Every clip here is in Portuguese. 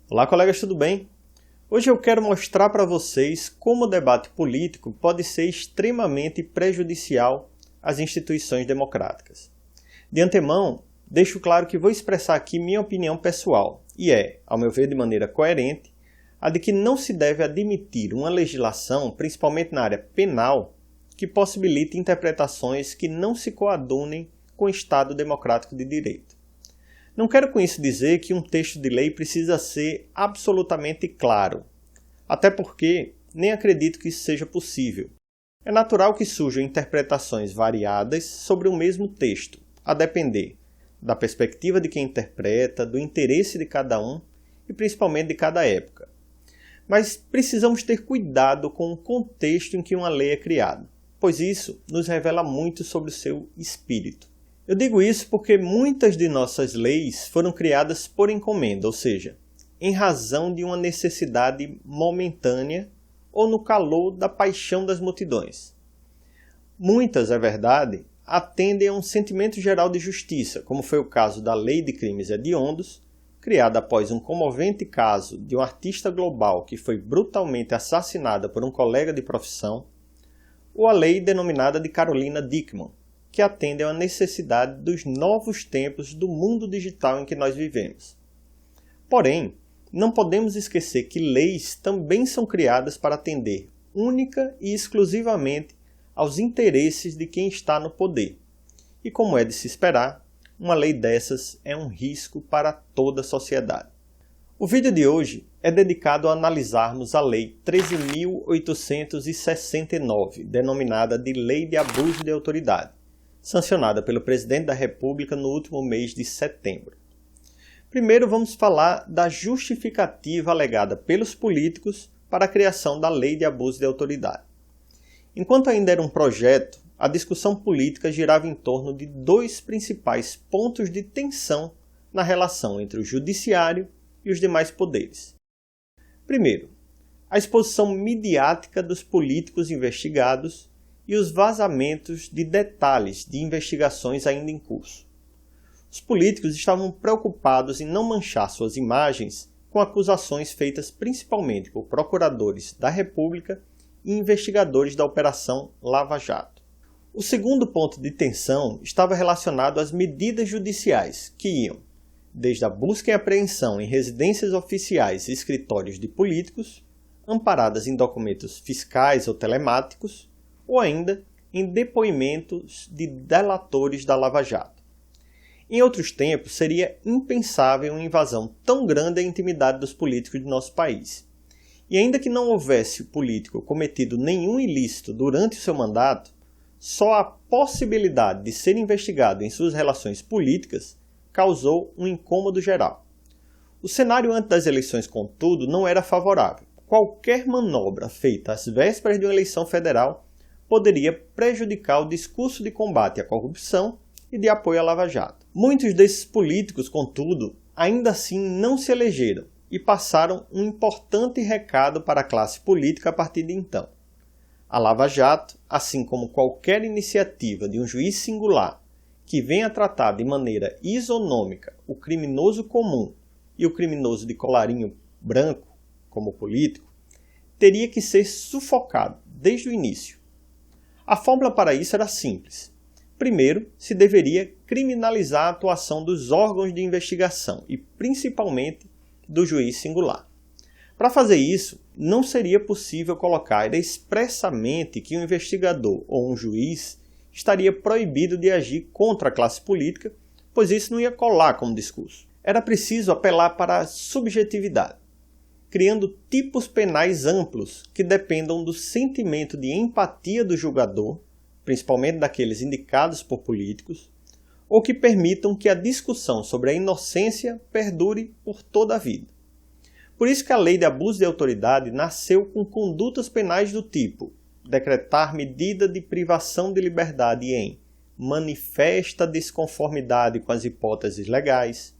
Olá, colegas, tudo bem? Hoje eu quero mostrar para vocês como o debate político pode ser extremamente prejudicial às instituições democráticas. De antemão, deixo claro que vou expressar aqui minha opinião pessoal, e ao meu ver de maneira coerente, a de que não se deve admitir uma legislação, principalmente na área penal, que possibilite interpretações que não se coadunem com o Estado democrático de direito. Não quero com isso dizer que um texto de lei precisa ser absolutamente claro, até porque nem acredito que isso seja possível. É natural que surjam interpretações variadas sobre o mesmo texto, a depender da perspectiva de quem interpreta, do interesse de cada um e principalmente de cada época. Mas precisamos ter cuidado com o contexto em que uma lei é criada, pois isso nos revela muito sobre o seu espírito. Eu digo isso porque muitas de nossas leis foram criadas por encomenda, ou seja, em razão de uma necessidade momentânea ou no calor da paixão das multidões. Muitas, é verdade, atendem a um sentimento geral de justiça, como foi o caso da Lei de Crimes Hediondos, criada após um comovente caso de um artista global que foi brutalmente assassinada por um colega de profissão, ou a lei denominada de Carolina Dickmann, que atende a uma necessidade dos novos tempos do mundo digital em que nós vivemos. Porém, não podemos esquecer que leis também são criadas para atender única e exclusivamente aos interesses de quem está no poder. E como é de se esperar, uma lei dessas é um risco para toda a sociedade. O vídeo de hoje é dedicado a analisarmos a Lei 13.869, denominada de Lei de Abuso de Autoridade, sancionada pelo Presidente da República no último mês de setembro. Primeiro vamos falar da justificativa alegada pelos políticos para a criação da Lei de Abuso de Autoridade. Enquanto ainda era um projeto, a discussão política girava em torno de dois principais pontos de tensão na relação entre o judiciário e os demais poderes. Primeiro, a exposição midiática dos políticos investigados e os vazamentos de detalhes de investigações ainda em curso. Os políticos estavam preocupados em não manchar suas imagens com acusações feitas principalmente por procuradores da República e investigadores da Operação Lava Jato. O segundo ponto de tensão estava relacionado às medidas judiciais, que iam desde a busca e apreensão em residências oficiais e escritórios de políticos, amparadas em documentos fiscais ou telemáticos, ou ainda em depoimentos de delatores da Lava Jato. Em outros tempos, seria impensável uma invasão tão grande à intimidade dos políticos de nosso país. E ainda que não houvesse o político cometido nenhum ilícito durante o seu mandato, só a possibilidade de ser investigado em suas relações políticas causou um incômodo geral. O cenário antes das eleições, contudo, não era favorável. Qualquer manobra feita às vésperas de uma eleição federal poderia prejudicar o discurso de combate à corrupção e de apoio à Lava Jato. Muitos desses políticos, contudo, ainda assim não se elegeram e passaram um importante recado para a classe política a partir de então. A Lava Jato, assim como qualquer iniciativa de um juiz singular que venha tratar de maneira isonômica o criminoso comum e o criminoso de colarinho branco, como político, teria que ser sufocado desde o início. A fórmula para isso era simples. Primeiro, se deveria criminalizar a atuação dos órgãos de investigação e, principalmente, do juiz singular. Para fazer isso, não seria possível colocar expressamente que um investigador ou um juiz estaria proibido de agir contra a classe política, pois isso não ia colar como discurso. Era preciso apelar para a subjetividade, criando tipos penais amplos que dependam do sentimento de empatia do julgador, principalmente daqueles indicados por políticos, ou que permitam que a discussão sobre a inocência perdure por toda a vida. Por isso que a Lei de Abuso de Autoridade nasceu com condutas penais do tipo decretar medida de privação de liberdade em manifesta desconformidade com as hipóteses legais,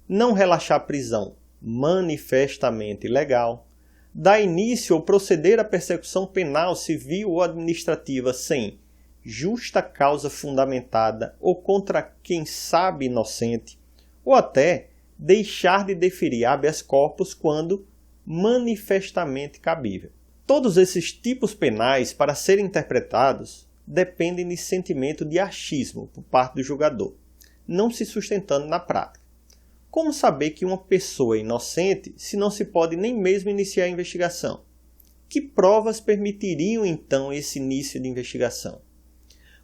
não relaxar a prisão manifestamente ilegal, dar início ou proceder à persecução penal, civil ou administrativa sem justa causa fundamentada ou contra quem sabe inocente, ou até deixar de deferir habeas corpus quando manifestamente cabível. Todos esses tipos penais, para serem interpretados, dependem de sentimento de achismo por parte do julgador, não se sustentando na prática. Como saber que uma pessoa é inocente se não se pode nem mesmo iniciar a investigação? Que provas permitiriam então esse início de investigação?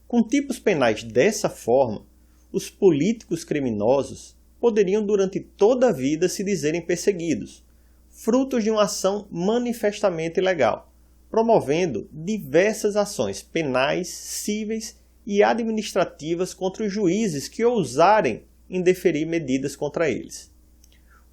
Com tipos penais dessa forma, os políticos criminosos poderiam durante toda a vida se dizerem perseguidos, frutos de uma ação manifestamente ilegal, promovendo diversas ações penais, cíveis e administrativas contra os juízes que ousarem indeferir medidas contra eles.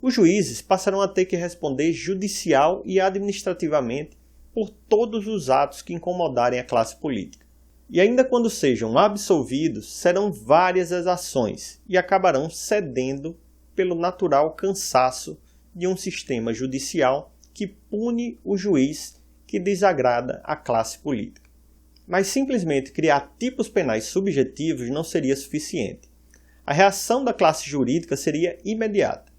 Os juízes passarão a ter que responder judicial e administrativamente por todos os atos que incomodarem a classe política. E ainda quando sejam absolvidos, serão várias as ações e acabarão cedendo pelo natural cansaço de um sistema judicial que pune o juiz que desagrada a classe política. Mas simplesmente criar tipos penais subjetivos não seria suficiente. A reação da classe jurídica seria imediata.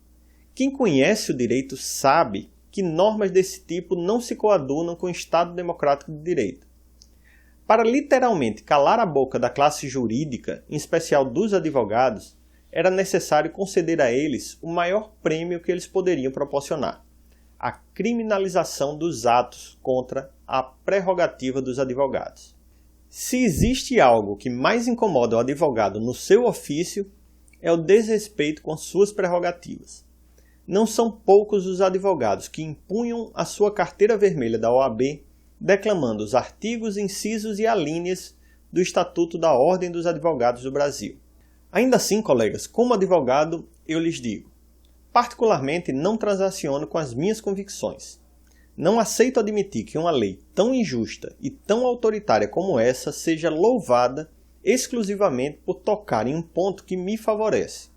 Quem conhece o direito sabe que normas desse tipo não se coadunam com o Estado democrático de direito. Para literalmente calar a boca da classe jurídica, em especial dos advogados, era necessário conceder a eles o maior prêmio que eles poderiam proporcionar: a criminalização dos atos contra a prerrogativa dos advogados. Se existe algo que mais incomoda o advogado no seu ofício, é o desrespeito com suas prerrogativas. Não são poucos os advogados que impunham a sua carteira vermelha da OAB declamando os artigos, incisos e alíneas do Estatuto da Ordem dos Advogados do Brasil. Ainda assim, colegas, como advogado, eu lhes digo, particularmente não transaciono com as minhas convicções. Não aceito admitir que uma lei tão injusta e tão autoritária como essa seja louvada exclusivamente por tocar em um ponto que me favorece.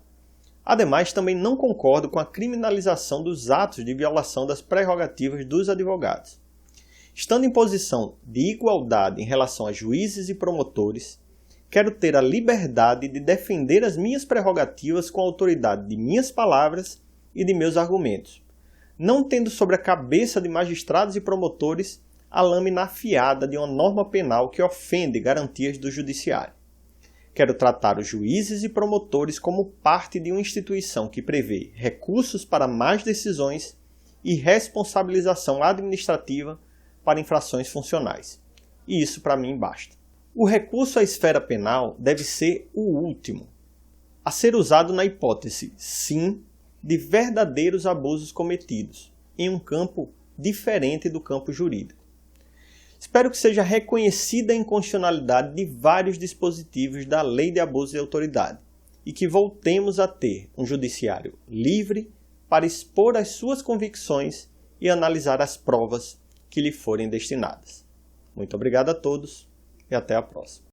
Ademais, também não concordo com a criminalização dos atos de violação das prerrogativas dos advogados. Estando em posição de igualdade em relação a juízes e promotores, quero ter a liberdade de defender as minhas prerrogativas com a autoridade de minhas palavras e de meus argumentos, não tendo sobre a cabeça de magistrados e promotores a lâmina afiada de uma norma penal que ofende garantias do judiciário. Quero tratar os juízes e promotores como parte de uma instituição que prevê recursos para más decisões e responsabilização administrativa para infrações funcionais. E isso para mim basta. O recurso à esfera penal deve ser o último a ser usado na hipótese, sim, de verdadeiros abusos cometidos em um campo diferente do campo jurídico. Espero que seja reconhecida a inconstitucionalidade de vários dispositivos da Lei de Abuso de Autoridade e que voltemos a ter um judiciário livre para expor as suas convicções e analisar as provas que lhe forem destinadas. Muito obrigado a todos e até a próxima.